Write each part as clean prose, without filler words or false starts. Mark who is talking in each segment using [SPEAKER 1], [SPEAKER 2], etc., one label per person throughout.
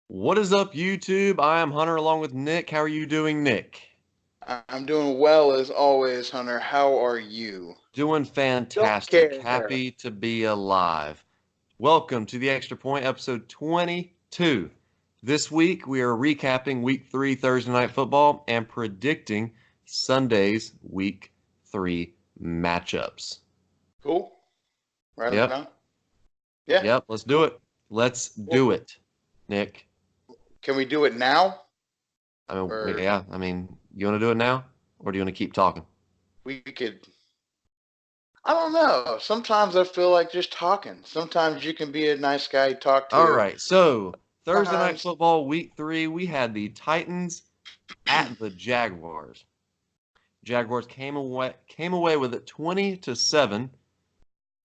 [SPEAKER 1] What is up, YouTube? I am Hunter along with Nick. How are you doing, Nick?
[SPEAKER 2] I'm doing well as always, Hunter. How are you?
[SPEAKER 1] Doing
[SPEAKER 2] Don't
[SPEAKER 1] fantastic.
[SPEAKER 2] care.
[SPEAKER 1] Happy to be alive. Welcome to the Extra Point, episode 22. This week, we are recapping week 3 Thursday Night Football and predicting Sunday's week 3 matchups.
[SPEAKER 2] Cool. Right
[SPEAKER 1] Yep,
[SPEAKER 2] on. Yeah.
[SPEAKER 1] yep, let's do
[SPEAKER 2] Cool.
[SPEAKER 1] it. Let's
[SPEAKER 2] Well,
[SPEAKER 1] do it, Nick.
[SPEAKER 2] can we do it now,
[SPEAKER 1] Yeah,
[SPEAKER 2] or
[SPEAKER 1] you want to do it now, or do you want to keep talking?
[SPEAKER 2] we could? I don't know. Sometimes I feel like just talking. Sometimes you can be a nice guy to talk
[SPEAKER 1] All
[SPEAKER 2] to.
[SPEAKER 1] right. So Thursday night
[SPEAKER 2] Sometimes,
[SPEAKER 1] football, week 3, we had the Titans at the Jaguars. Jaguars came away with it 20-7.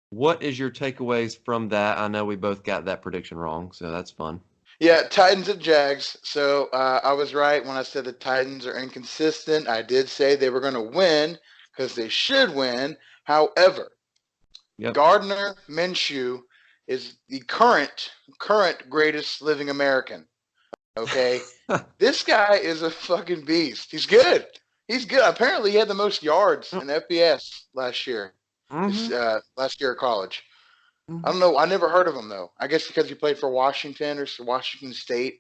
[SPEAKER 1] What is your takeaways from that? I know we both got that prediction wrong, so that's fun.
[SPEAKER 2] yeah, Titans at Jags. So I was right when I said the Titans are inconsistent. I did say they were going to win because they should win. However,
[SPEAKER 1] Yep.
[SPEAKER 2] Gardner Minshew is the current greatest living American. Okay, this guy is a fucking beast. He's good. He's good. Apparently, he had the most yards in FBS last year. This
[SPEAKER 1] Mm-hmm.
[SPEAKER 2] last year of college. I
[SPEAKER 1] Mm-hmm.
[SPEAKER 2] don't know. I never heard of him though. I guess because he played for Washington or Washington State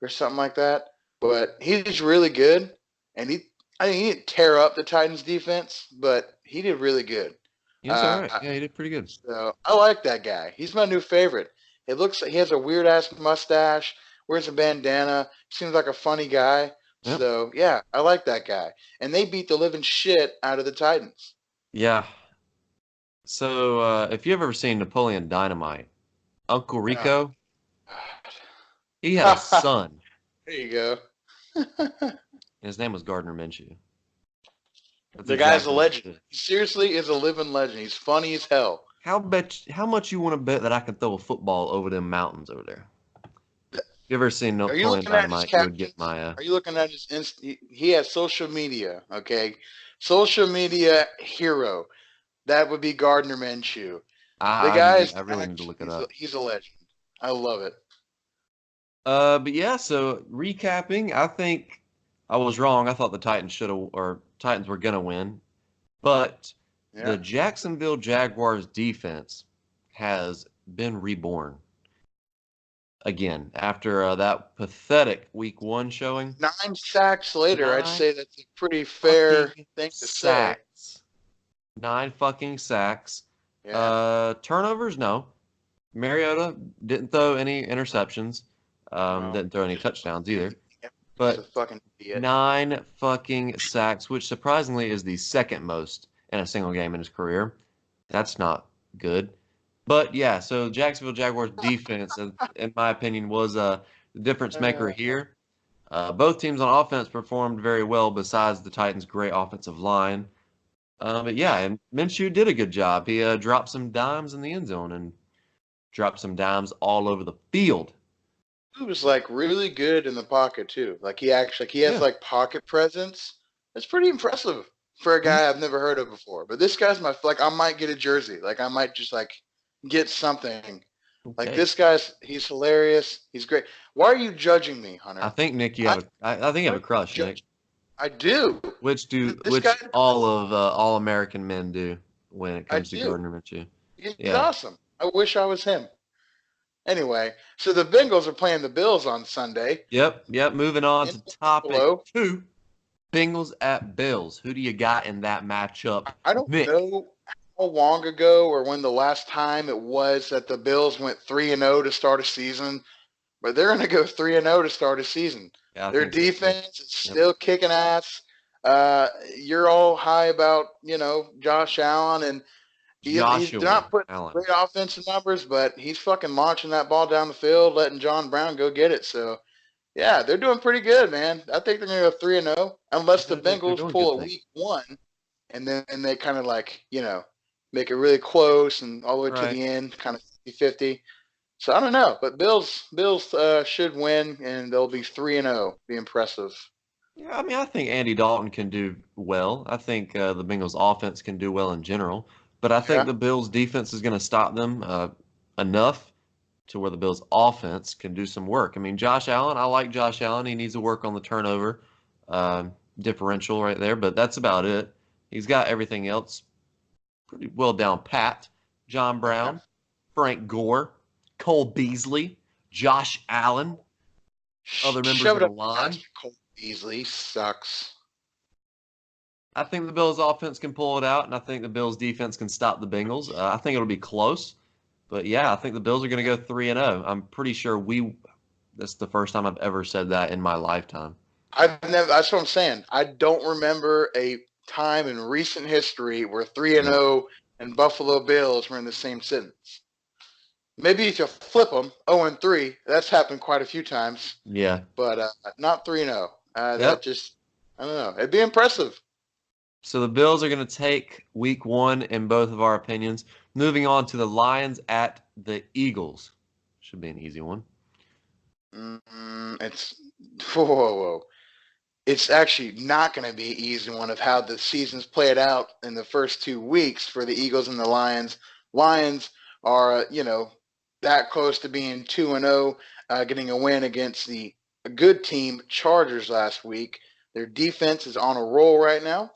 [SPEAKER 2] or something like that. But he's really good, and he didn't tear up the Titans defense, but he did really good.
[SPEAKER 1] Yes, all right.
[SPEAKER 2] Uh,
[SPEAKER 1] Yeah, you did pretty good.
[SPEAKER 2] so I like that guy. He's my new favorite. It looks like he has a weird ass mustache, wears a bandana, seems like a funny guy.
[SPEAKER 1] Yep.
[SPEAKER 2] So yeah, I like that guy. And they beat the living shit out of the Titans.
[SPEAKER 1] Yeah. So if you've ever seen Napoleon Dynamite, Uncle
[SPEAKER 2] Oh,
[SPEAKER 1] Rico, he had a son.
[SPEAKER 2] there you go.
[SPEAKER 1] And his name was Gardner Minshew. That's
[SPEAKER 2] The guy's a
[SPEAKER 1] exactly what
[SPEAKER 2] legend.
[SPEAKER 1] it is.
[SPEAKER 2] He seriously is a living legend. He's funny as hell.
[SPEAKER 1] How much you want to bet that I can throw a football over them mountains over there? If you ever seen
[SPEAKER 2] Are you
[SPEAKER 1] Napoleon
[SPEAKER 2] looking at his
[SPEAKER 1] Dynamite, you would get
[SPEAKER 2] captions?
[SPEAKER 1] my
[SPEAKER 2] Are you looking at his he has social media, okay? Social media hero. That would be Gardner Minshew. The guy's
[SPEAKER 1] I really need to
[SPEAKER 2] actually
[SPEAKER 1] look it up.
[SPEAKER 2] he's a legend. I love it.
[SPEAKER 1] But yeah, so recapping, I think I was wrong. I thought the Titans should have or Titans were gonna win, but the
[SPEAKER 2] Yeah.
[SPEAKER 1] Jacksonville Jaguars defense has been reborn again after that pathetic week 1 showing.
[SPEAKER 2] 9 sacks later, I'd
[SPEAKER 1] Nine
[SPEAKER 2] say that's a pretty fair
[SPEAKER 1] fucking
[SPEAKER 2] thing to say.
[SPEAKER 1] sacks. 9 fucking sacks.
[SPEAKER 2] Yeah.
[SPEAKER 1] Turnovers, no. Mariota didn't throw any interceptions.
[SPEAKER 2] Well,
[SPEAKER 1] Didn't throw any touchdowns either.
[SPEAKER 2] he's a
[SPEAKER 1] But
[SPEAKER 2] fucking idiot.
[SPEAKER 1] 9 fucking sacks, which surprisingly is the second most in a single game in his career. That's not good. But yeah, so Jacksonville Jaguars defense, in my opinion, was the difference maker
[SPEAKER 2] Uh,
[SPEAKER 1] here. Both teams on offense performed very well, besides the Titans' great offensive line. But yeah, and Minshew did a good job. He dropped some dimes in the end zone and dropped some dimes all over the field.
[SPEAKER 2] he was like really good in the pocket too. Like he has
[SPEAKER 1] Yeah.
[SPEAKER 2] like pocket presence. It's pretty impressive for a
[SPEAKER 1] Mhm.
[SPEAKER 2] guy I've never heard of before. But this guy's my like I might get a jersey. Like I might just like get something. Like
[SPEAKER 1] Okay.
[SPEAKER 2] this guy's he's hilarious. He's great. Why are you judging me,
[SPEAKER 1] I
[SPEAKER 2] Hunter?
[SPEAKER 1] think Nick,
[SPEAKER 2] I
[SPEAKER 1] I think you have a crush, Nick.
[SPEAKER 2] judge. I do. This guy,
[SPEAKER 1] Which all of all American men do when it
[SPEAKER 2] I
[SPEAKER 1] comes to
[SPEAKER 2] do.
[SPEAKER 1] Gardner Minshew.
[SPEAKER 2] He's
[SPEAKER 1] Yeah.
[SPEAKER 2] awesome. I wish I was him. Anyway, so the Bengals are playing the Bills on Sunday
[SPEAKER 1] Yep. Yep. Moving on
[SPEAKER 2] in
[SPEAKER 1] to topic
[SPEAKER 2] Buffalo.
[SPEAKER 1] 2. Bengals at Bills. Who do you got in that matchup,
[SPEAKER 2] I don't
[SPEAKER 1] Nick?
[SPEAKER 2] know how long ago or when the last time it was that the Bills went 3-0 to start a season, but they're going to go 3-0 to start a season.
[SPEAKER 1] Yeah, I
[SPEAKER 2] Their
[SPEAKER 1] think so too.
[SPEAKER 2] defense is
[SPEAKER 1] Yep.
[SPEAKER 2] still kicking ass. You're all high about Josh Allen, and he's
[SPEAKER 1] Joshua
[SPEAKER 2] not putting
[SPEAKER 1] Allen.
[SPEAKER 2] great offensive numbers, but he's fucking launching that ball down the field, letting John Brown go get it. So yeah, they're doing pretty good, man. I think they're gonna go 3-0, unless the
[SPEAKER 1] They're
[SPEAKER 2] Bengals
[SPEAKER 1] doing good
[SPEAKER 2] pull a
[SPEAKER 1] things.
[SPEAKER 2] week one, and then they kind of like make it really close and all the way to
[SPEAKER 1] Right.
[SPEAKER 2] the end, kind of 50-50. So I don't know, but Bills should win, and they'll be 3-0. Be impressive.
[SPEAKER 1] Yeah, I mean, I think Andy Dalton can do well. I think the Bengals offense can do well in general, but I think
[SPEAKER 2] Yeah,
[SPEAKER 1] the Bills defense is going to stop them enough. to where the Bills' offense can do some work. I mean, Josh Allen, I like Josh Allen. He needs to work on the turnover differential right there, but that's about it. He's got everything else pretty well down pat. John Brown, Frank Gore, Cole Beasley, Josh Allen, other members of the line.
[SPEAKER 2] Cole Beasley sucks.
[SPEAKER 1] I think the Bills' offense can pull it out, and I think the Bills' defense can stop the Bengals. I think it'll be close. But, yeah, I think the Bills are going to go 3-0. I'm pretty sure that's the first time I've ever said that in my lifetime.
[SPEAKER 2] That's what I'm saying. I don't remember a time in recent history where 3-0 and Buffalo Bills were in the same sentence. Maybe if you flip them, 0-3, that's happened quite a few times.
[SPEAKER 1] Yeah.
[SPEAKER 2] But not 3-0. That just, I don't know. It'd be impressive.
[SPEAKER 1] So the Bills are going to take week 1 in both of our opinions. Moving on to the Lions at the Eagles. Should be an easy one.
[SPEAKER 2] Whoa. It's actually not going to be an easy one of how the season's played out in the first 2 weeks for the Eagles and the Lions. Lions are, that close to being 2-0, getting a win against the good team Chargers last week. Their defense is on a roll right now.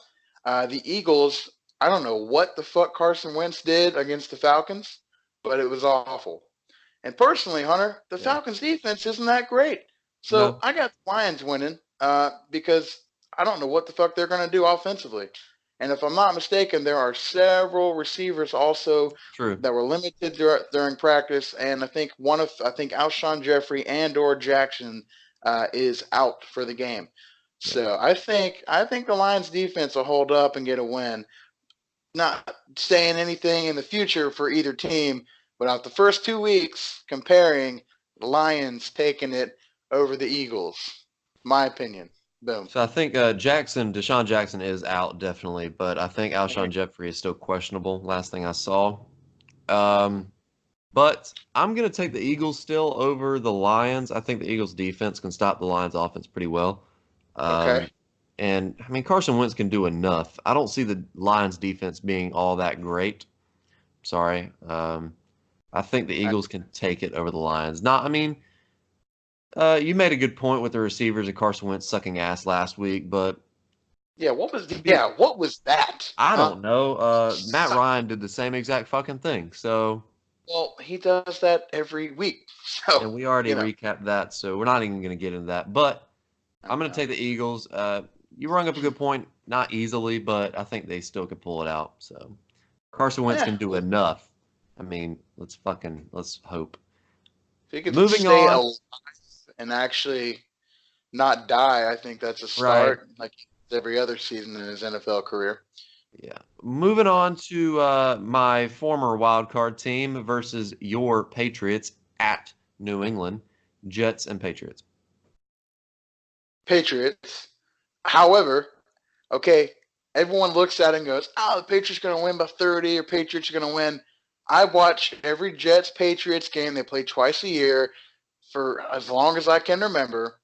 [SPEAKER 2] The Eagles, I don't know what the fuck Carson Wentz did against the Falcons, but it was awful. And personally, Hunter, the Falcons defense isn't that great. So I got the Lions winning because I don't know what the fuck they're going to do offensively. And if I'm not mistaken, there are several receivers also that were limited during practice. And I think Alshon Jeffrey and/or Jackson is out for the game. Yeah. So I think the Lions defense will hold up and get a win. Not saying anything in the future for either team, but out the first 2 weeks, comparing the Lions taking it over the Eagles. My opinion. Boom.
[SPEAKER 1] So I think Deshaun Jackson is out definitely, but I think Alshon Jeffrey is still questionable. Last thing I saw. But I'm going to take the Eagles still over the Lions. I think the Eagles defense can stop the Lions offense pretty well.
[SPEAKER 2] Okay.
[SPEAKER 1] And, I mean, Carson Wentz can do enough. I don't see the Lions defense being all that great. Sorry. I think the Eagles can take it over the Lions. You made a good point with the receivers and Carson Wentz sucking ass last week, but
[SPEAKER 2] what was that?
[SPEAKER 1] I don't know. Matt Ryan did the same exact fucking thing. So
[SPEAKER 2] well, he does that every week. So
[SPEAKER 1] and we already recapped that, so we're not even going to get into that. But I'm going to take the Eagles. You rung up a good point, not easily, but I think they still could pull it out. So Carson Wentz can do enough. I mean, let's hope.
[SPEAKER 2] If he could stay alive and actually not die, I think that's a start, like every other season in his NFL career.
[SPEAKER 1] Yeah. Moving on to my former wild card team versus your Patriots at New England, Jets and Patriots.
[SPEAKER 2] Patriots. However, everyone looks at it and goes, the Patriots are going to win by 30 or Patriots are going to win. I watch every Jets-Patriots game. They play twice a year for as long as I can remember.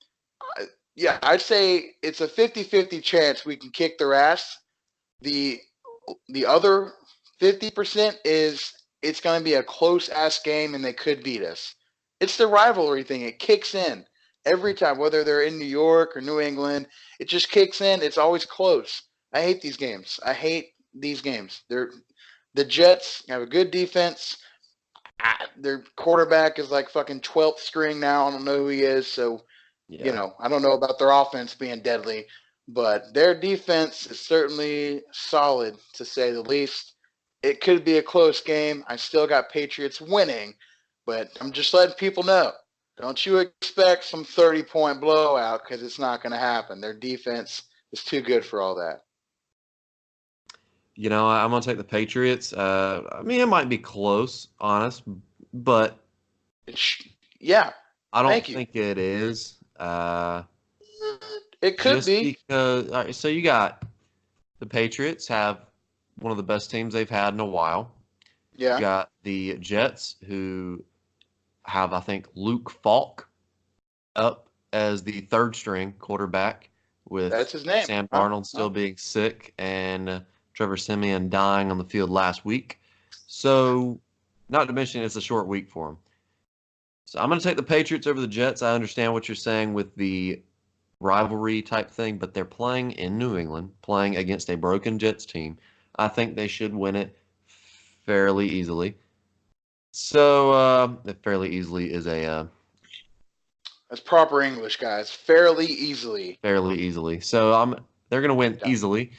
[SPEAKER 2] I'd say it's a 50-50 chance we can kick their ass. The other 50% is it's going to be a close-ass game and they could beat us. It's the rivalry thing. It kicks in every time, whether they're in New York or New England. It just kicks in. It's always close. I hate these games. The Jets have a good defense. Their quarterback is like fucking 12th string now. I don't know who he is. So, I don't know about their offense being deadly. But their defense is certainly solid, to say the least. It could be a close game. I still got Patriots winning. But I'm just letting people know. Don't you expect some 30-point blowout because it's not going to happen. Their defense is too good for all that.
[SPEAKER 1] I'm going to take the Patriots. It might be close, honest, but
[SPEAKER 2] I
[SPEAKER 1] don't think it is.
[SPEAKER 2] It could be.
[SPEAKER 1] Because, so you got the Patriots have one of the best teams they've had in a while.
[SPEAKER 2] Yeah.
[SPEAKER 1] You got the Jets who have, I think, Luke Falk up as the third string quarterback with
[SPEAKER 2] that's his name.
[SPEAKER 1] Sam Darnold still being sick and Trevor Siemian dying on the field last week. So, not to mention it's a short week for him. So I'm going to take the Patriots over the Jets. I understand what you're saying with the rivalry type thing, but they're playing in New England, playing against a broken Jets team. I think they should win it fairly easily. So, fairly easily is a
[SPEAKER 2] That's proper English, guys. Fairly easily.
[SPEAKER 1] fairly easily. So they're going to win easily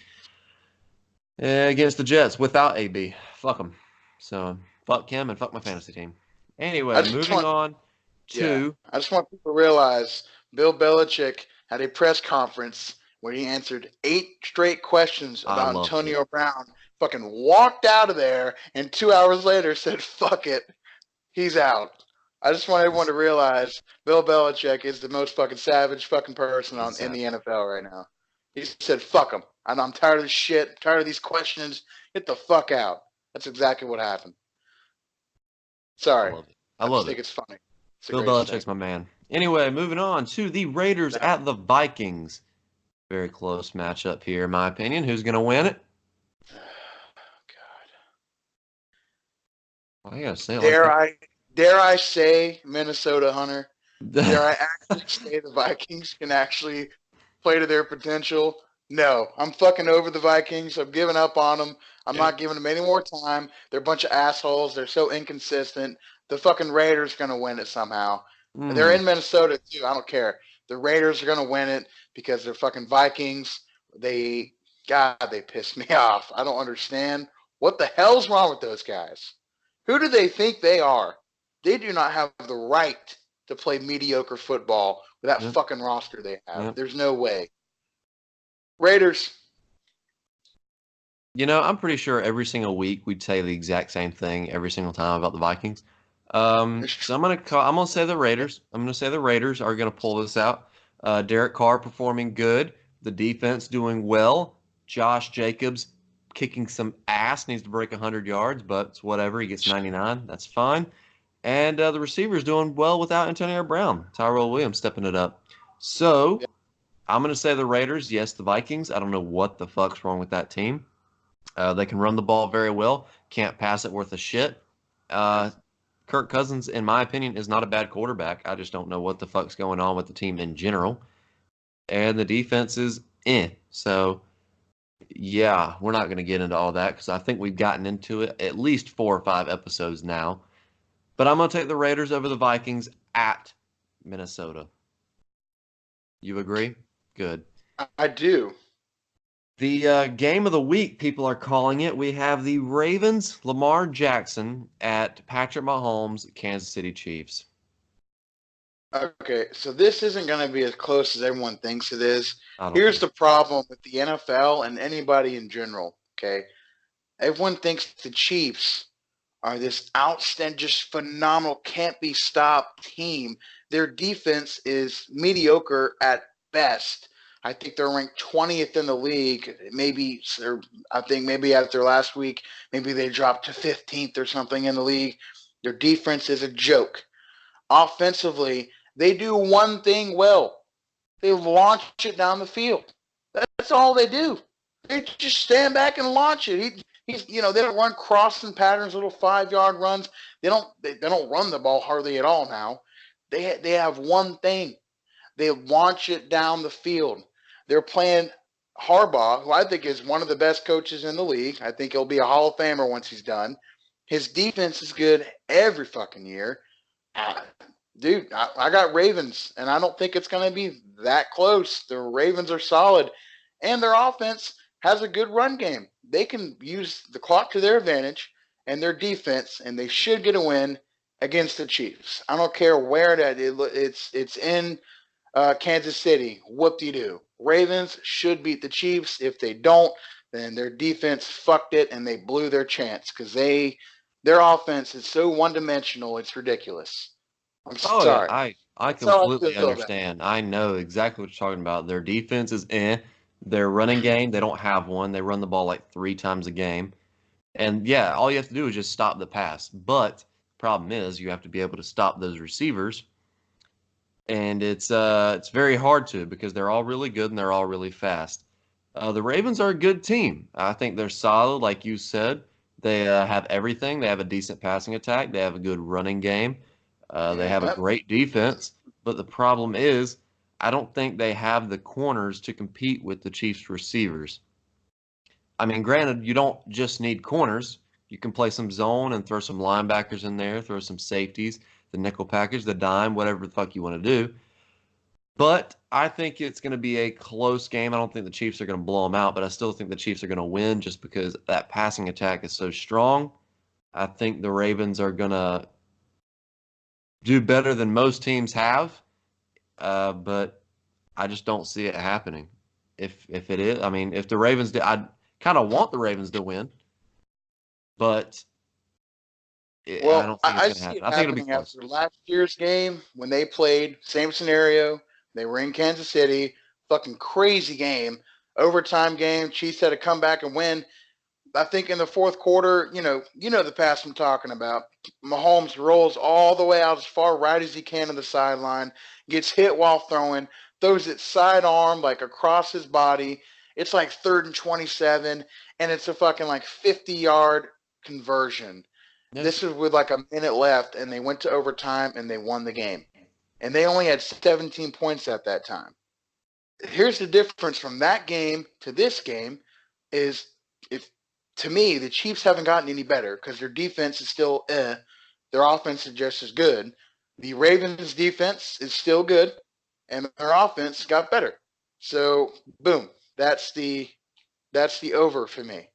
[SPEAKER 1] against the Jets without AB. Fuck them. So fuck him and fuck my fantasy team. Anyway, moving on to.
[SPEAKER 2] I just want people to realize Bill Belichick had a press conference where he answered 8 straight questions about Antonio Brown. Fucking walked out of there, and 2 hours later said, "Fuck it, he's out." I just want everyone to realize Bill Belichick is the most fucking savage fucking person in the NFL right now. He said, "Fuck him. I'm tired of this shit. I'm tired of these questions. Get the fuck out." That's exactly what happened. Sorry.
[SPEAKER 1] I love it.
[SPEAKER 2] I think it's funny.
[SPEAKER 1] Bill Belichick's my man. Anyway, moving on to the Raiders at the Vikings. Very close matchup here, in my opinion. Who's going to win it?
[SPEAKER 2] God.
[SPEAKER 1] Well, I gotta say
[SPEAKER 2] dare I say Minnesota, Hunter? Dare I actually say the Vikings can actually play to their potential? No, I'm fucking over the Vikings. I'm giving up on them. I'm not giving them any more time. They're a bunch of assholes. They're so inconsistent. The fucking Raiders are going to win it somehow. They're in Minnesota, too. I don't care. The Raiders are going to win it because they're fucking Vikings. They piss me off. I don't understand. What the hell's wrong with those guys? Who do they think they are? They do not have the right to play mediocre football with that fucking roster they have. There's no way. Raiders.
[SPEAKER 1] You know, I'm pretty sure every single week we'd say the exact same thing every single time about the Vikings. So I'm gonna say the Raiders. I'm gonna say the Raiders are gonna pull this out. Derek Carr performing good. The defense doing well. Josh Jacobs kicking some ass. Needs to break 100 yards, but it's whatever. He gets 99. That's fine. And the receivers doing well without Antonio Brown. Tyrell Williams stepping it up. So I'm going to say the Raiders. Yes, the Vikings. I don't know what the fuck's wrong with that team. They can run the ball very well. Can't pass it worth a shit. Kirk Cousins, in my opinion, is not a bad quarterback. I just don't know what the fuck's going on with the team in general. And the defense is So, yeah, we're not going to get into all that because I think we've gotten into it at least 4 or 5 episodes now. But I'm going to take the Raiders over the Vikings at Minnesota. You agree? Good.
[SPEAKER 2] I do.
[SPEAKER 1] The game of the week, people are calling it. We have the Ravens, Lamar Jackson at Patrick Mahomes, Kansas City Chiefs.
[SPEAKER 2] Okay, so this isn't going to be as close as everyone thinks it is. Here's the problem with the NFL and anybody in general, okay? Everyone thinks the Chiefs are this outstanding, just phenomenal, can't-be-stopped team. Their defense is mediocre at best. I think they're ranked 20th in the league. I think maybe after last week, maybe they dropped to 15th or something in the league. Their defense is a joke. Offensively, they do one thing well. They launch it down the field. That's all they do. They just stand back and launch it. They don't run crossing patterns, little 5-yard runs. They don't run the ball hardly at all now. They have one thing. They launch it down the field. They're playing Harbaugh, who I think is one of the best coaches in the league. I think he'll be a Hall of Famer once he's done. His defense is good every fucking year. Dude, I got Ravens, and I don't think it's going to be that close. The Ravens are solid, and their offense has a good run game. They can use the clock to their advantage and their defense, and they should get a win against the Chiefs. I don't care where it's in Kansas City. Whoop-de-doo. Ravens should beat the Chiefs. If they don't, then their defense fucked it, and they blew their chance because their offense is so one-dimensional, it's ridiculous. I'm sorry.
[SPEAKER 1] Yeah, I completely understand. I know exactly what you're talking about. Their defense is Their running game, they don't have one. They run the ball like 3 times a game. And yeah, all you have to do is just stop the pass. But the problem is you have to be able to stop those receivers. And it's very hard to because they're all really good and they're all really fast. The Ravens are a good team. I think they're solid, like you said. They have everything. They have a decent passing attack. They have a good running game. They have a
[SPEAKER 2] Yep.
[SPEAKER 1] great defense, but the problem is, I don't think they have the corners to compete with the Chiefs receivers. I mean, granted, you don't just need corners. You can play some zone and throw some linebackers in there, throw some safeties, the nickel package, the dime, whatever the fuck you want to do. But I think it's going to be a close game. I don't think the Chiefs are going to blow them out, but I still think the Chiefs are going to win just because that passing attack is so strong. I think the Ravens are going to do better than most teams have, but I just don't see it happening. If it is, I mean, if the Ravens did, I kind of want the Ravens to win, but I
[SPEAKER 2] Well,
[SPEAKER 1] don't think it's
[SPEAKER 2] I
[SPEAKER 1] going to
[SPEAKER 2] see
[SPEAKER 1] happen.
[SPEAKER 2] it
[SPEAKER 1] I think it'll be
[SPEAKER 2] happening
[SPEAKER 1] close.
[SPEAKER 2] after last year's game when they played, same scenario. They were in Kansas City, fucking crazy game, overtime game. Chiefs had to come back and win. I think in the fourth quarter, you know the pass I'm talking about. Mahomes rolls all the way out as far right as he can on the sideline, gets hit while throwing, throws it sidearm like across his body. It's like 3rd and 27, and it's a fucking like 50-yard conversion.
[SPEAKER 1] Yeah.
[SPEAKER 2] This is with like a minute left, and they went to overtime and they won the game. And they only had 17 points at that time. Here's the difference from that game to this game is if to me the Chiefs haven't gotten any better because their defense is still their offense is just as good. The Ravens defense is still good and their offense got better. So boom, that's the over for me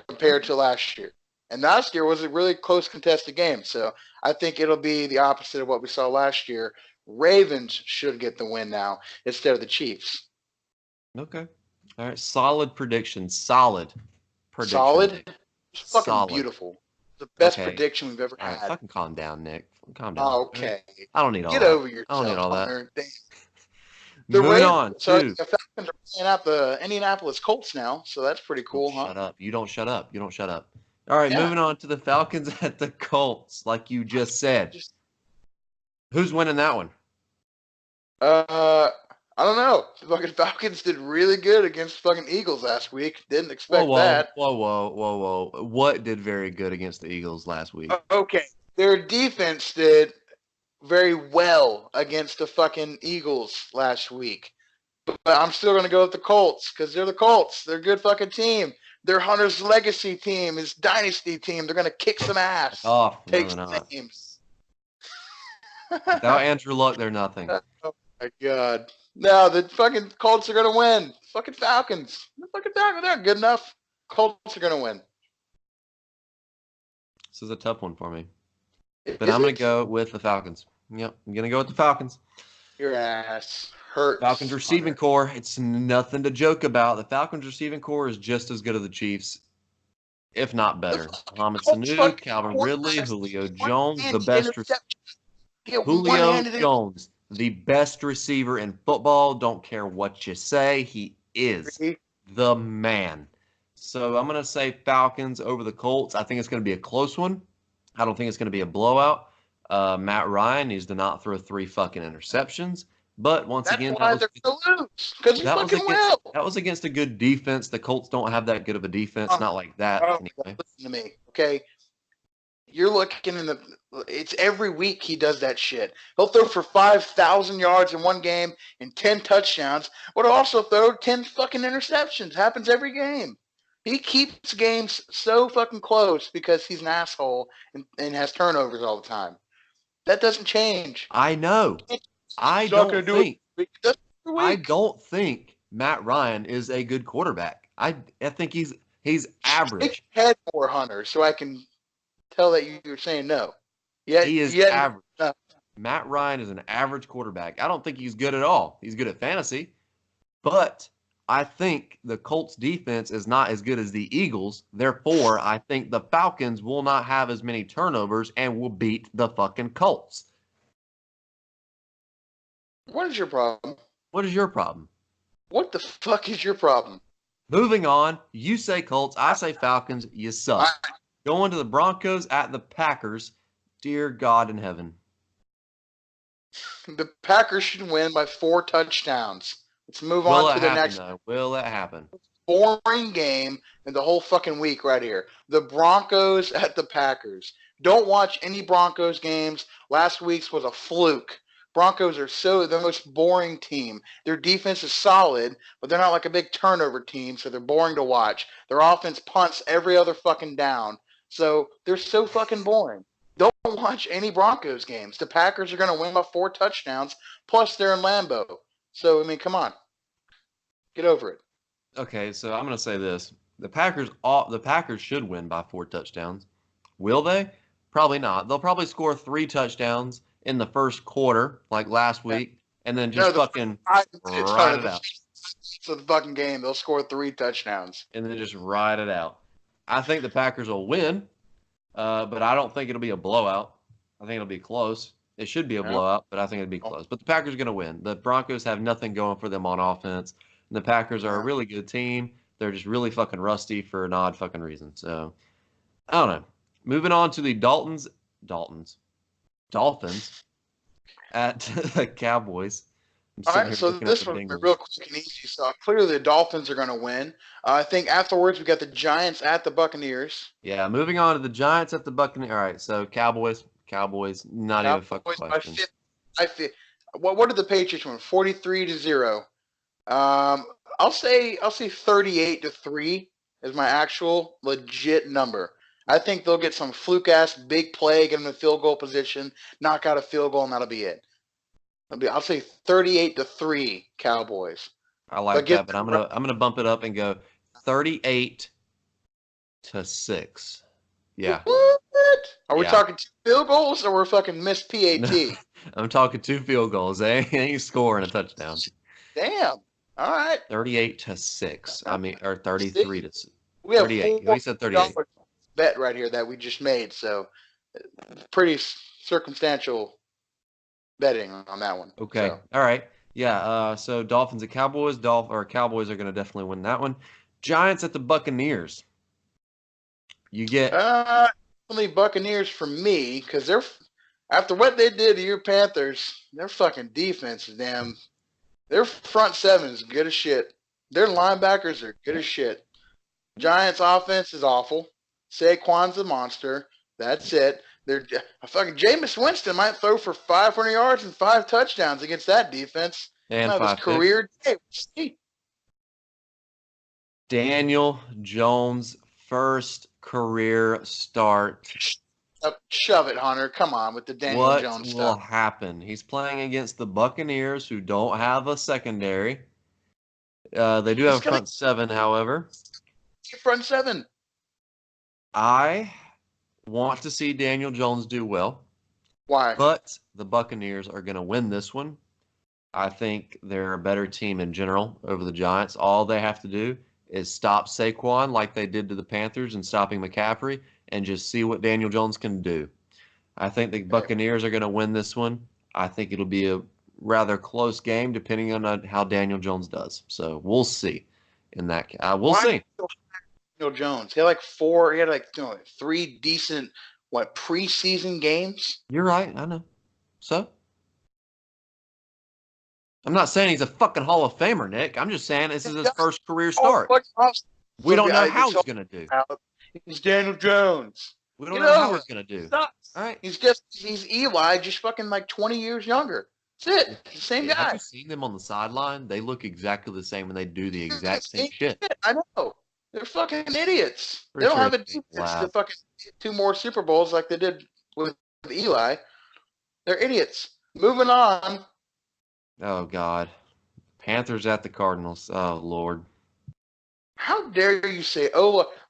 [SPEAKER 2] compared to last year. And last year was a really close contested game. So I think it'll be the opposite of what we saw last year. Ravens should get the win now instead of the Chiefs.
[SPEAKER 1] Okay. All right. Solid prediction. Solid prediction,
[SPEAKER 2] Solid.
[SPEAKER 1] Nick.
[SPEAKER 2] It's fucking
[SPEAKER 1] Solid.
[SPEAKER 2] beautiful. The best
[SPEAKER 1] Okay.
[SPEAKER 2] prediction we've ever
[SPEAKER 1] All right.
[SPEAKER 2] had.
[SPEAKER 1] Fucking calm down, Nick. Calm down. All right.
[SPEAKER 2] Okay.
[SPEAKER 1] I don't need all
[SPEAKER 2] Get
[SPEAKER 1] that.
[SPEAKER 2] over
[SPEAKER 1] I don't need
[SPEAKER 2] yourself,
[SPEAKER 1] all that.
[SPEAKER 2] Hunter. The
[SPEAKER 1] Moving on
[SPEAKER 2] the
[SPEAKER 1] to.
[SPEAKER 2] Falcons are playing out the Indianapolis Colts now, so that's pretty cool, huh?
[SPEAKER 1] Shut up. You don't shut up. You don't shut up. All right.
[SPEAKER 2] Yeah.
[SPEAKER 1] Moving on to the Falcons at the Colts, like you just said. Who's winning that one?
[SPEAKER 2] I don't know. The fucking Falcons did really good against fucking Eagles last week. Didn't expect
[SPEAKER 1] Whoa,
[SPEAKER 2] that.
[SPEAKER 1] whoa. What did very good against the Eagles last week?
[SPEAKER 2] Okay. Their defense did very well against the fucking Eagles last week. But I'm still going to go with the Colts because they're the Colts. They're a good fucking team. They're Hunter's legacy team, his dynasty team. They're going to kick some ass.
[SPEAKER 1] Oh,
[SPEAKER 2] Take
[SPEAKER 1] no,
[SPEAKER 2] some names.
[SPEAKER 1] Without Andrew Luck, they're nothing.
[SPEAKER 2] Oh, my God. No, the fucking Colts are going to win. Fucking Falcons. The fucking Falcons, they're good enough. Colts are going to win.
[SPEAKER 1] This is a tough one for me. But
[SPEAKER 2] Is
[SPEAKER 1] I'm going
[SPEAKER 2] it?
[SPEAKER 1] to go with the Falcons. Yep, I'm going to go with the Falcons.
[SPEAKER 2] Your ass hurts.
[SPEAKER 1] Falcons receiving
[SPEAKER 2] Hunter.
[SPEAKER 1] core, it's nothing to joke about. The Falcons receiving core is just as good as the Chiefs, if not better. Mohamed Sanu, Calvin Ridley, Julio Jones, the best Julio Jones, the best receiver in football. Don't care what you say. He is the man. So I'm going to say Falcons over the Colts. I think it's going to be a close one. I don't think it's going to be a blowout. Matt Ryan needs to not throw 3 fucking interceptions. But once again,
[SPEAKER 2] why they're going to lose because he fucking will.
[SPEAKER 1] That was against a good defense. The Colts don't have that good of a defense. Not like that. Anyway.
[SPEAKER 2] Listen to me, okay? You're looking in the. It's every week he does that shit. He'll throw for 5,000 yards in one game and 10 touchdowns, but he'll also throw 10 fucking interceptions. Happens every game. He keeps games so fucking close because he's an asshole and has turnovers all the time. That doesn't change.
[SPEAKER 1] I know. I don't think Matt Ryan is a good quarterback. I think he's average.
[SPEAKER 2] Head more, Hunter, so I can tell that you're saying no. Yeah,
[SPEAKER 1] he is average. Matt Ryan is an average quarterback. I don't think he's good at all. He's good at fantasy, but I think the Colts defense is not as good as the Eagles. Therefore, I think the Falcons will not have as many turnovers and will beat the fucking Colts.
[SPEAKER 2] What is your problem?
[SPEAKER 1] What is your problem?
[SPEAKER 2] What the fuck is your problem?
[SPEAKER 1] Moving on, you say Colts, I say Falcons, you suck. Going to the Broncos at the Packers, dear God in heaven.
[SPEAKER 2] The Packers should win by 4 touchdowns. Let's move on to the next.
[SPEAKER 1] Will it happen?
[SPEAKER 2] Boring game in the whole fucking week right here. The Broncos at the Packers. Don't watch any Broncos games. Last week's was a fluke. Broncos are the most boring team. Their defense is solid, but they're not like a big turnover team, so they're boring to watch. Their offense punts every other fucking down. So they're so fucking boring. Don't watch any Broncos games. The Packers are going to win by 4 touchdowns, plus they're in Lambeau. So, I mean, come on. Get over it.
[SPEAKER 1] Okay, so I'm going to say this. The Packers should win by 4 touchdowns. Will they? Probably not. They'll probably score 3 touchdowns in the first quarter, like last week, and then just fucking ride it out.
[SPEAKER 2] So the fucking game, they'll score 3 touchdowns.
[SPEAKER 1] And then just ride it out. I think the Packers will win, but I don't think it'll be a blowout. I think it'll be close. It should be a blowout, but I think it'll be close. But the Packers are going to win. The Broncos have nothing going for them on offense. And the Packers are a really good team. They're just really fucking rusty for an odd fucking reason. So, I don't know. Moving on to the Dolphins at the Cowboys.
[SPEAKER 2] All right, so this one's real quick and easy. So clearly the Dolphins are going to win. I think afterwards we got the Giants at the Buccaneers.
[SPEAKER 1] Yeah, moving on to the Giants at the Buccaneers. All right, so Cowboys, not even a fucking question.
[SPEAKER 2] What did the Patriots win? 43-0. I'll say 38-3 is my actual legit number. I think they'll get some fluke ass big play, get them in field goal position, knock out a field goal, and that'll be it. I'll say 38-3 Cowboys.
[SPEAKER 1] I like that, but I'm gonna bump it up and go 38-6. Yeah.
[SPEAKER 2] What? Are we talking 2 field goals or we're fucking missed PAT?
[SPEAKER 1] I'm talking 2 field goals. They ain't scoring a touchdown.
[SPEAKER 2] Damn. All right.
[SPEAKER 1] 38-6. I mean, or 33-6.
[SPEAKER 2] We have
[SPEAKER 1] 38. We said 38.
[SPEAKER 2] Bet right here that we just made, so pretty circumstantial betting on that one.
[SPEAKER 1] Okay. So. All right. Yeah. So Dolphins and Cowboys. Cowboys are going to definitely win that one. Giants at the Buccaneers. You get
[SPEAKER 2] only Buccaneers for me because they're after what they did to your Panthers. Their fucking defense is damn. Their front seven is good as shit. Their linebackers are good as shit. Giants offense is awful. Saquon's a monster. That's it. They're fucking Jameis Winston might throw for 500 yards and 5 touchdowns against that defense.
[SPEAKER 1] And
[SPEAKER 2] his career day.
[SPEAKER 1] Daniel Jones' first career start.
[SPEAKER 2] Shove it, Hunter. Come on with the Daniel Jones stuff.
[SPEAKER 1] What will happen? He's playing against the Buccaneers, who don't have a secondary. They do have a front seven, however.
[SPEAKER 2] Front seven.
[SPEAKER 1] I want to see Daniel Jones do well.
[SPEAKER 2] Why?
[SPEAKER 1] But the Buccaneers are going to win this one. I think they're a better team in general over the Giants. All they have to do is stop Saquon like they did to the Panthers and stopping McCaffrey and just see what Daniel Jones can do. I think the Buccaneers are going to win this one. I think it'll be a rather close game depending on how Daniel Jones does. So we'll see in that case. We'll see.
[SPEAKER 2] Daniel Jones. He had 3 decent preseason games.
[SPEAKER 1] You're right, I know. So I'm not saying he's a fucking Hall of Famer, Nick. I'm just saying this is his first career start. We don't know how he's gonna do.
[SPEAKER 2] He's Daniel Jones.
[SPEAKER 1] We don't know how he's gonna do. All right.
[SPEAKER 2] He's Eli, just fucking 20 years younger. That's it. The same guy.
[SPEAKER 1] Have you seen them on the sideline? They look exactly the same when they do the exact same shit.
[SPEAKER 2] I know. They're fucking idiots. They don't have a defense to fucking 2 more Super Bowls like they did with Eli. They're idiots. Moving on.
[SPEAKER 1] Oh, God. Panthers at the Cardinals. Oh, Lord.
[SPEAKER 2] How dare you say,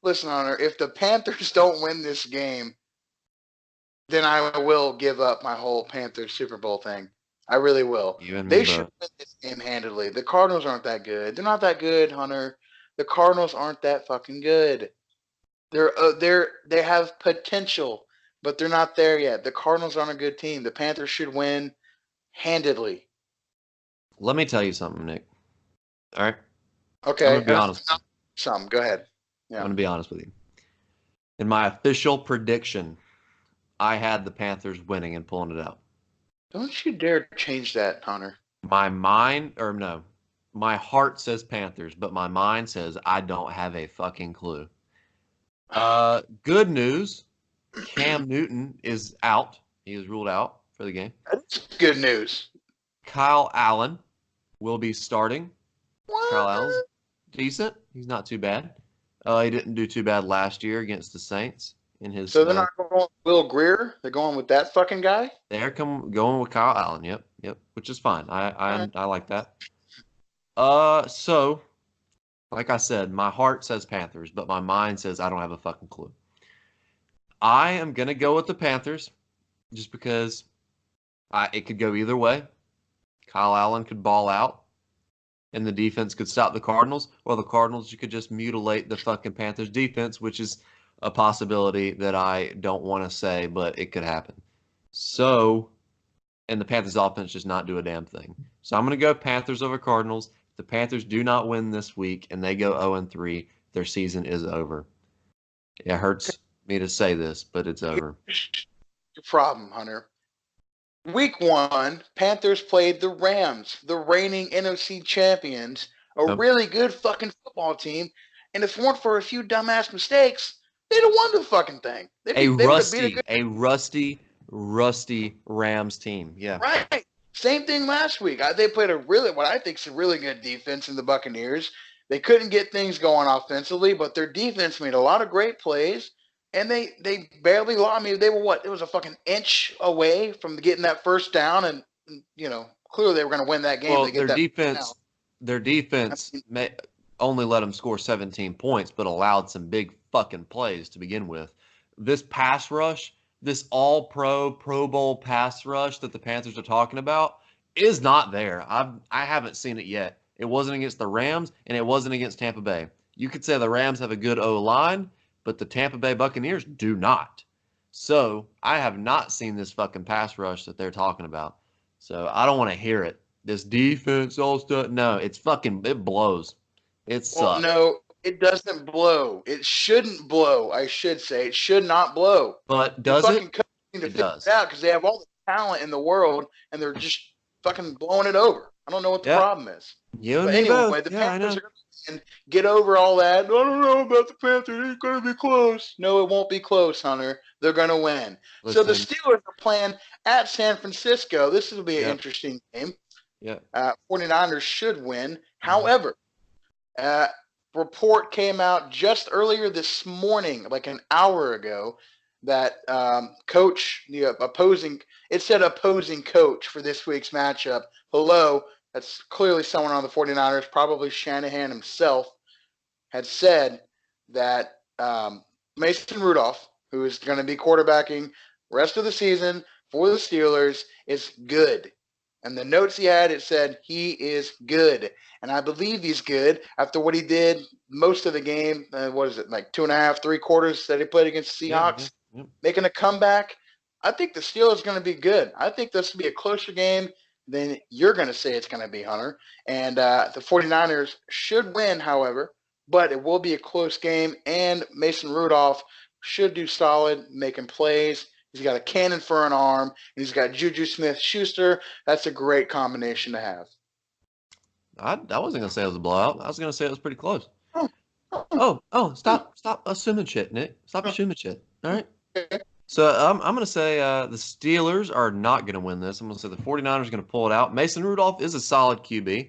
[SPEAKER 2] listen, Hunter, if the Panthers don't win this game, then I will give up my whole Panthers Super Bowl thing. I really will. They should win this game handily. The Cardinals aren't that good. They're not that good, Hunter. The Cardinals aren't that fucking good. They have potential, but they're not there yet. The Cardinals aren't a good team. The Panthers should win handedly.
[SPEAKER 1] Let me tell you something, Nick. All right?
[SPEAKER 2] Okay.
[SPEAKER 1] I'm going to be honest.
[SPEAKER 2] Go ahead. Yeah.
[SPEAKER 1] I'm going to be honest with you. In my official prediction, I had the Panthers winning and pulling it out.
[SPEAKER 2] Don't you dare change that, Hunter.
[SPEAKER 1] My heart says Panthers, but my mind says I don't have a fucking clue. Good news. Cam Newton is out. He is ruled out for the game.
[SPEAKER 2] That's good news.
[SPEAKER 1] Kyle Allen will be starting. Kyle Allen's
[SPEAKER 2] What?
[SPEAKER 1] decent. He's not too bad. He didn't do too bad last year against the Saints in his.
[SPEAKER 2] So they're not going with Will Greer? They're going with that fucking guy?
[SPEAKER 1] They're going with Kyle Allen. Yep, which is fine. I like that. So like I said, my heart says Panthers, but my mind says I don't have a fucking clue. I am gonna go with the Panthers, just because it could go either way. Kyle Allen could ball out, and the defense could stop the Cardinals, or the Cardinals you could just mutilate the fucking Panthers defense, which is a possibility that I don't want to say, but it could happen. So, and the Panthers offense just not do a damn thing. So I'm going to go Panthers over Cardinals. If the Panthers do not win this week and they go 0-3, their season is over. It hurts me to say this, but it's over.
[SPEAKER 2] Your problem, Hunter. Week 1, Panthers played the Rams, the reigning NFC champions, a really good fucking football team. And if it weren't for a few dumbass mistakes, they'd have won the fucking thing.
[SPEAKER 1] A rusty Rams team. Yeah.
[SPEAKER 2] Right. Same thing last week. They played what I think is a really good defense in the Buccaneers. They couldn't get things going offensively, but their defense made a lot of great plays. And they barely lost. I mean, they were what? It was a fucking inch away from getting that first down, and clearly they were going to win that game.
[SPEAKER 1] Well, their defense only let them score 17 points, but allowed some big fucking plays to begin with. This pass rush, this All-Pro, Pro Bowl pass rush that the Panthers are talking about, is not there. I haven't seen it yet. It wasn't against the Rams, and it wasn't against Tampa Bay. You could say the Rams have a good O-line, but the Tampa Bay Buccaneers do not. So I have not seen this fucking pass rush that they're talking about. So I don't want to hear it. This defense, all stuff. No, it blows. It sucks.
[SPEAKER 2] Well, no, it doesn't blow. It shouldn't blow, I should say. It should not blow.
[SPEAKER 1] But does it?
[SPEAKER 2] It does. Out because they have all the talent in the world, and they're just fucking blowing it over. I don't know what the problem is.
[SPEAKER 1] But anyway,
[SPEAKER 2] the Panthers are going to get over all that. I don't know about the Panthers. It's going to be close. No, it won't be close, Hunter. They're going to win. Listen. So the Steelers are playing at San Francisco. This will be an interesting game.
[SPEAKER 1] Yeah.
[SPEAKER 2] 49ers should win. However, report came out just earlier this morning, like an hour ago, that coach, it said opposing coach for this week's matchup. Hello, that's clearly someone on the 49ers, probably Shanahan himself, had said that Mason Rudolph, who is going to be quarterbacking the rest of the season for the Steelers, is good. And the notes he had, it said he is good. And I believe he's good after what he did most of the game. What is it, like 2.5, 3 quarters that he played against the Seahawks, making a comeback. I think the Steelers are going to be good. I think this will be a closer game than you're going to say it's going to be, Hunter. And the 49ers should win, however, but it will be a close game. And Mason Rudolph should do solid, making plays. He's got a cannon for an arm, and he's got Juju Smith-Schuster. That's a great combination to have.
[SPEAKER 1] I wasn't going to say it was a blowout. I was going to say it was pretty close. Stop assuming shit, Nick. Stop assuming shit. All right? So I'm going to say the Steelers are not going to win this. I'm going to say the 49ers are going to pull it out. Mason Rudolph is a solid QB.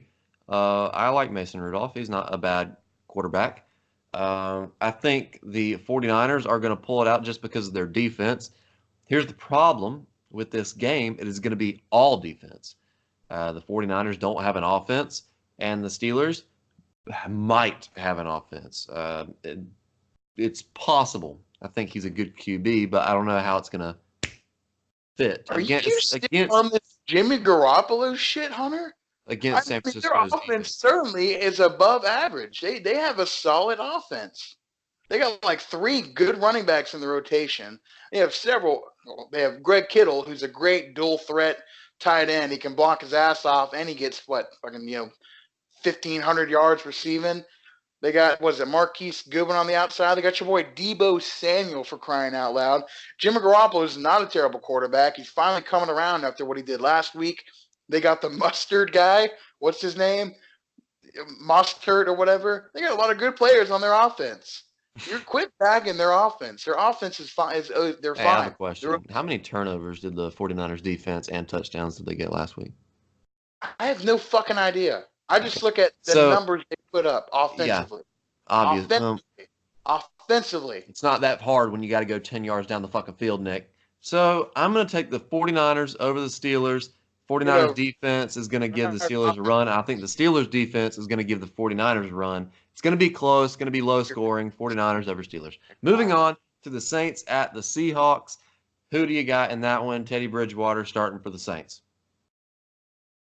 [SPEAKER 1] I like Mason Rudolph. He's not a bad quarterback. I think the 49ers are going to pull it out just because of their defense. Here's the problem with this game. It is going to be all defense. The 49ers don't have an offense, and the Steelers might have an offense. It's possible. I think he's a good QB, but I don't know how it's going to fit.
[SPEAKER 2] Are you still on this Jimmy Garoppolo shit, Hunter?
[SPEAKER 1] Against San Francisco.
[SPEAKER 2] Their offense certainly is above average. They have a solid offense. They got like 3 good running backs in the rotation. They have several. They have Greg Kittle, who's a great dual threat tight end. He can block his ass off, and he gets 1,500 yards receiving. They got, Marquise Goodwin on the outside. They got your boy Deebo Samuel, for crying out loud. Jimmy Garoppolo is not a terrible quarterback. He's finally coming around after what he did last week. They got the mustard guy. What's his name? Mustard or whatever. They got a lot of good players on their offense. You're quit bagging their offense. Their offense is fine. They're
[SPEAKER 1] Hey, I have a
[SPEAKER 2] fine.
[SPEAKER 1] question. How many turnovers did the 49ers defense and touchdowns did they get last week?
[SPEAKER 2] I have no fucking idea. I
[SPEAKER 1] Okay.
[SPEAKER 2] just look at the
[SPEAKER 1] So,
[SPEAKER 2] numbers they put up
[SPEAKER 1] yeah,
[SPEAKER 2] offensively.
[SPEAKER 1] obvious.
[SPEAKER 2] Offensively.
[SPEAKER 1] It's not that hard when you got to go 10 yards down the fucking field, Nick. So, I'm going to take the 49ers over the Steelers. 49ers
[SPEAKER 2] Get
[SPEAKER 1] defense is going to give the Steelers a run. I think the Steelers defense is going to give the 49ers a run. It's going to be close. It's going to be low scoring. 49ers over Steelers. Moving on to the Saints at the Seahawks. Who do you got in that one? Teddy Bridgewater starting for the Saints.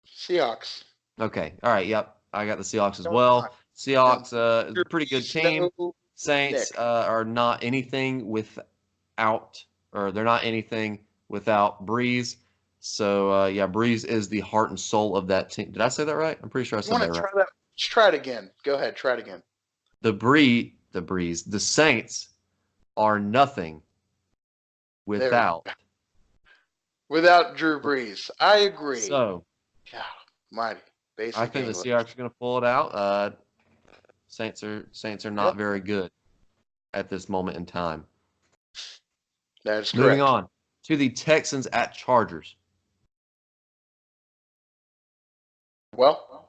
[SPEAKER 2] Seahawks.
[SPEAKER 1] Okay. All right. Yep. I got the Seahawks as well. Seahawks is a pretty good team. Saints are not anything without, or they're not anything without Breeze. So, yeah, Breeze is the heart and soul of that team. Did I say that right? I'm pretty sure I said that right.
[SPEAKER 2] Let's try it again. Go ahead. Try it again.
[SPEAKER 1] The Saints are nothing without
[SPEAKER 2] Drew Brees. I agree.
[SPEAKER 1] So,
[SPEAKER 2] God, mighty.
[SPEAKER 1] I think the Seahawks are going to pull it out. Saints are not very good at this moment in time.
[SPEAKER 2] That is correct.
[SPEAKER 1] Moving on to the Texans at Chargers.
[SPEAKER 2] Well,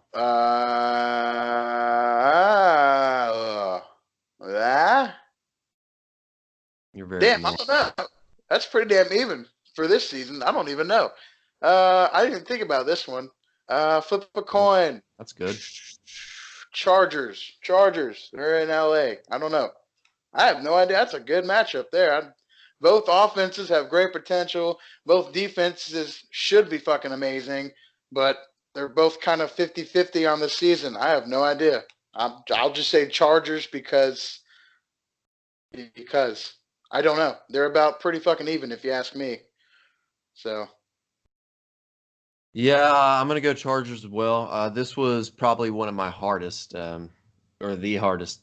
[SPEAKER 1] You're very
[SPEAKER 2] damn. I don't know. That's pretty damn even for this season. I don't even know. I didn't even think about this one. Flip a coin.
[SPEAKER 1] That's good.
[SPEAKER 2] Chargers. They're in LA. I don't know. I have no idea. That's a good matchup there. Both offenses have great potential. Both defenses should be fucking amazing, but they're both kind of 50-50 on the season. I have no idea. I'll just say Chargers because I don't know. They're about pretty fucking even if you ask me. So.
[SPEAKER 1] Yeah, I'm going to go Chargers as well. This was probably one of my hardest, or the hardest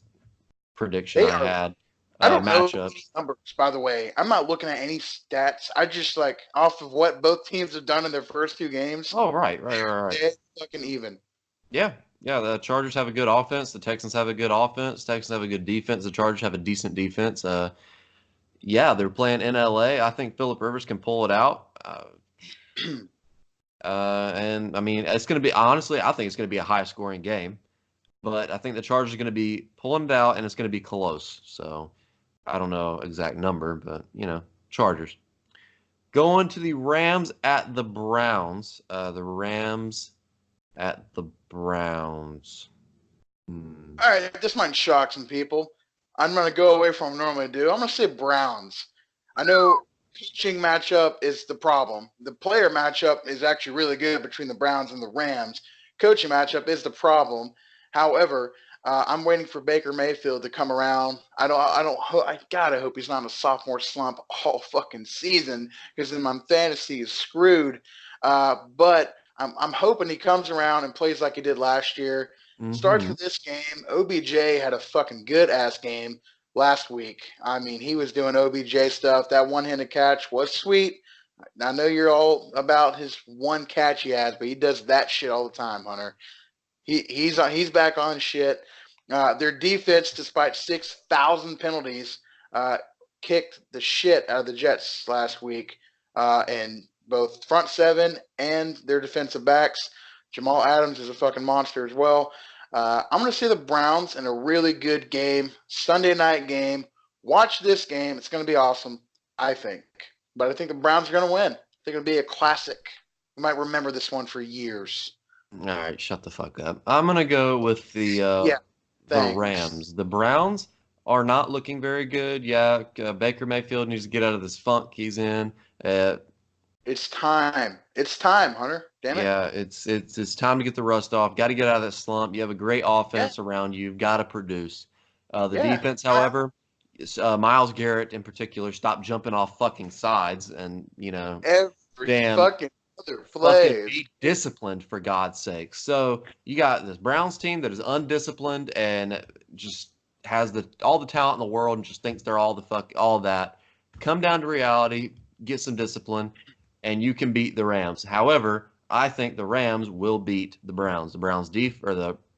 [SPEAKER 1] prediction I had.
[SPEAKER 2] I don't
[SPEAKER 1] matchups.
[SPEAKER 2] know any numbers, by the way. I'm not looking at any stats. I just off of what both teams have done in their first two games.
[SPEAKER 1] Oh, right.
[SPEAKER 2] It's fucking even.
[SPEAKER 1] Yeah. The Chargers have a good offense. The Texans have a good offense. Texans have a good defense. The Chargers have a decent defense. Yeah, they're playing in LA. I think Phillip Rivers can pull it out. And I mean, it's going to be, honestly, I think it's going to be a high scoring game, but I think the Chargers are going to be pulling it out and it's going to be close. So I don't know exact number, but Chargers. Going to the Rams at the Browns. The Rams at the Browns.
[SPEAKER 2] All right, this might shock some people. I'm going to go away from what I normally do. I'm going to say Browns. I know pitching matchup is the problem. The player matchup is actually really good between the Browns and the Rams. Coaching matchup is the problem. However, I'm waiting for Baker Mayfield to come around. I gotta hope he's not in a sophomore slump all fucking season because then my fantasy is screwed. But I'm hoping he comes around and plays like he did last year.
[SPEAKER 1] Mm-hmm.
[SPEAKER 2] Starts with this game. OBJ had a fucking good ass game last week. I mean, he was doing OBJ stuff. That one-handed catch was sweet. I know you're all about his one catch he has, but he does that shit all the time, Hunter. He's back on shit. Their defense, despite 6,000 penalties, kicked the shit out of the Jets last week, and both front seven and their defensive backs. Jamal Adams is a fucking monster as well. I'm going to see the Browns in a really good game, Sunday night game. Watch this game. It's going to be awesome, I think. But I think the Browns are going to win. I think it'll be a classic. We might remember this one for years.
[SPEAKER 1] All right, shut the fuck up. I'm going to go with the Rams. The Browns are not looking very good. Yeah, Baker Mayfield needs to get out of this funk he's in.
[SPEAKER 2] It's time. It's time, Hunter. Damn it.
[SPEAKER 1] Yeah, it's time to get the rust off. Got to get out of that slump. You have a great offense around you. You've got to produce. The defense, however, Myles Garrett in particular, stop jumping off fucking sides and
[SPEAKER 2] every fucking other play.
[SPEAKER 1] Be disciplined for God's sake. So you got this Browns team that is undisciplined and just has all the talent in the world and just thinks they're all that. Come down to reality, get some discipline, and you can beat the Rams. However, I think the Rams will beat the Browns. The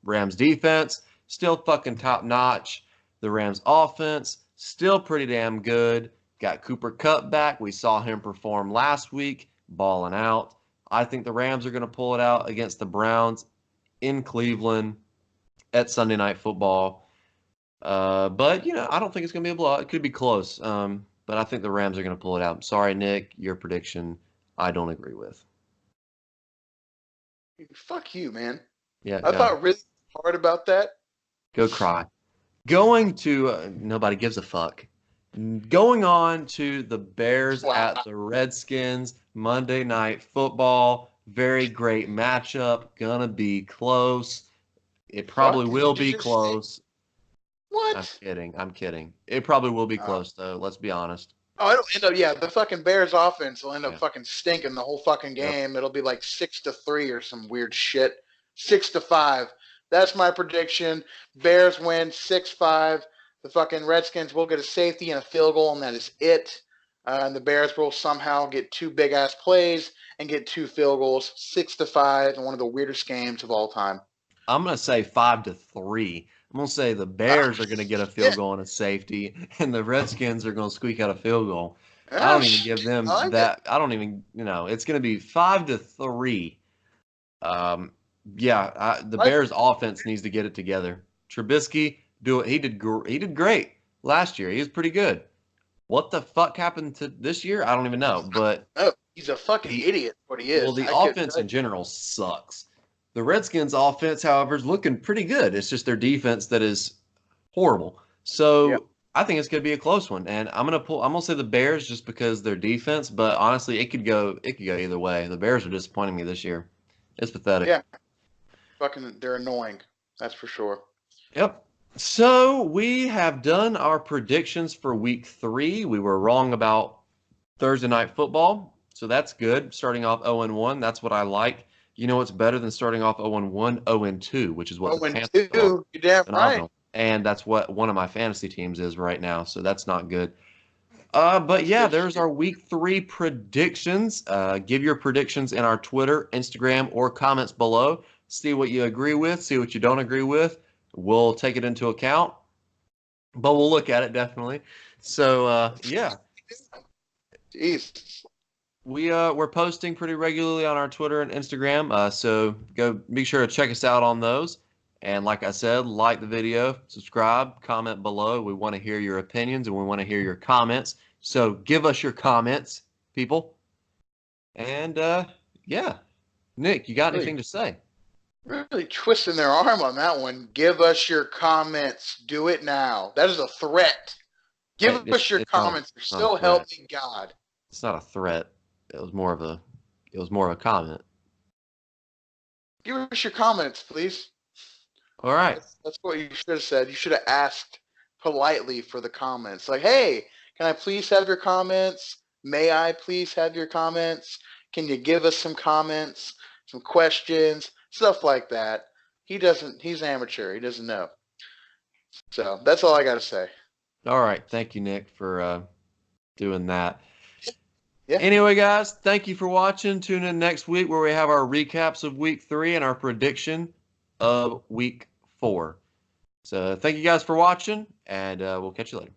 [SPEAKER 1] Rams defense still fucking top notch. The Rams offense, still pretty damn good. Got Cooper Kupp back. We saw him perform last week, balling out. I think the Rams are going to pull it out against the Browns in Cleveland at Sunday Night Football. But, I don't think it's going to be a blowout. It could be close. But I think the Rams are going to pull it out. Sorry, Nick, your prediction I don't agree with.
[SPEAKER 2] Fuck you, man.
[SPEAKER 1] Yeah,
[SPEAKER 2] I thought really hard about that.
[SPEAKER 1] Go cry. Going to nobody gives a fuck. Going on to the Bears at the Redskins, Monday Night Football. Very great matchup. Gonna be close. It probably will be close.
[SPEAKER 2] What?
[SPEAKER 1] I'm kidding. It probably will be close, though. Let's be honest.
[SPEAKER 2] Oh, it'll end up, the fucking Bears offense will end up fucking stinking the whole fucking game. Yep. It'll be like 6-3 or some weird shit. 6-5. That's my prediction. Bears win 6-5. The fucking Redskins will get a safety and a field goal, and that is it. And the Bears will somehow get 2 big-ass plays and get 2 field goals. 6-5, and one of the weirdest games of all time.
[SPEAKER 1] I'm going to say 5-3. I'm going to say the Bears are going to get a field goal and a safety, and the Redskins are going to squeak out a field goal. I don't even give them that. I don't even, it's going to be 5-3. The Bears offense needs to get it together. Trubisky, he did great last year. He was pretty good. What the fuck happened to this year? I don't even know. But
[SPEAKER 2] he's a fucking idiot. What he is.
[SPEAKER 1] Well, the offense in general sucks. The Redskins offense, however, is looking pretty good. It's just their defense that is horrible. So I think it's going to be a close one, and I'm gonna say the Bears just because their defense. But honestly, it could go either way. The Bears are disappointing me this year. It's pathetic.
[SPEAKER 2] Yeah, fucking, they're annoying. That's for sure.
[SPEAKER 1] Yep. So we have done our predictions for Week 3. We were wrong about Thursday Night Football, so that's good. Starting off 0-1, that's what I like. You know what's better than starting off 0-1? 0-2, which is what the Panthers are.
[SPEAKER 2] You're damn right.
[SPEAKER 1] And that's what one of my fantasy teams is right now, so that's not good. But yeah, there's our Week 3 predictions. Give your predictions in our Twitter, Instagram, or comments below. See what you agree with, see what you don't agree with. We'll take it into account, but we'll look at it definitely. So, yeah.
[SPEAKER 2] Jeez.
[SPEAKER 1] We're posting pretty regularly on our Twitter and Instagram, so go be sure to check us out on those. And like I said, like the video, subscribe, comment below. We want to hear your opinions and we want to hear your comments. So give us your comments, people. And Nick, you got anything to say?
[SPEAKER 2] Really twisting their arm on that one. Give us your comments. Do it now. That is a threat. Give us your comments. So help me God.
[SPEAKER 1] It's not a threat. It was more of a comment.
[SPEAKER 2] Give us your comments, please.
[SPEAKER 1] All right.
[SPEAKER 2] That's what you should have said. You should have asked politely for the comments. Like, hey, can I please have your comments? May I please have your comments? Can you give us some comments, some questions, stuff like that? He's amateur. He doesn't know. So that's all I got to say.
[SPEAKER 1] All right. Thank you, Nick, for doing that.
[SPEAKER 2] Yeah.
[SPEAKER 1] Anyway, guys, thank you for watching. Tune in next week where we have our recaps of Week 3 and our prediction of Week 4. So thank you guys for watching, and we'll catch you later.